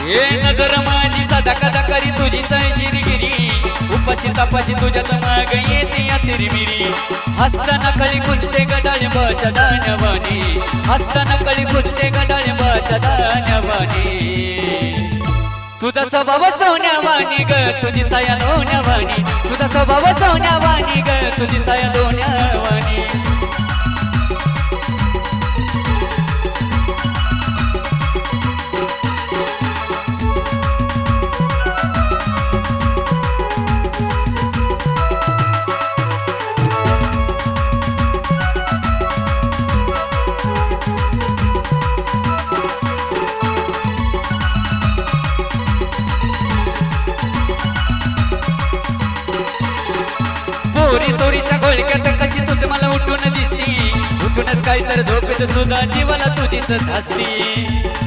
हे नजर माझी सदा करी तुझी जिरगिरी उपाशी तापाची तुझ्यात माग येते या तिरमिरी हसताना कळी कुंते गडाळिंबाच्या दाण्यावानी हसताना कळी कुंते गडाळिंबाच्या दाण्यावानी तुझा स्वभाव सोन्यावानी ग तुझी साया लोण्यावानी तुझा स्वभाव सोन्यावानी ग तुझी साया लोण्यावानी चोरी चोरीच्या घोळक्यात कशी तुझ मला उठून दिसती उठूनच काय तर झोपेत सुद्धा जीवाला तुझीच धासती